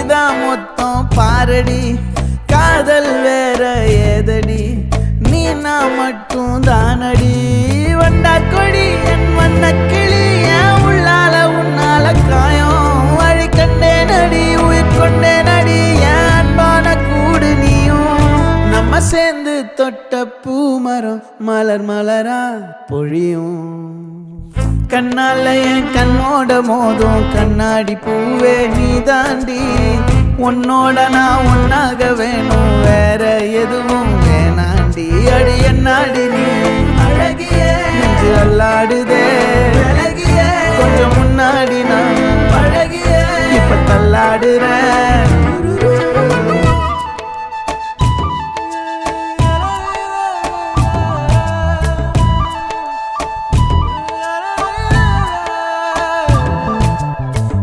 நீதான் மொத்தம் பாரடி காதல் வேற ஏதடி நீ நான் மட்டும் தானடி வண்டா கொடி என் வண்ண கிளி என் உள்ளால உன்னால காயம் வழி கண்டே நடி உயிர் கொண்டே நடி என் அன்பான கூடு நீயும் நம்ம சேர்ந்து தொட்ட பூமரம் மலர் மலரா பொழியும் கண்ணால என் கண்ணோட மோதும் கண்ணாடி பூவே நீ தாண்டி உன்னோட நான் ஒன்னாக வேணும் வேற எதுவும் வேணாண்டி அடி என்னாடி நீ அழகிய நெஞ்சு அல்லாடுதே அழகிய கொஞ்சம் முன்னாடி நான்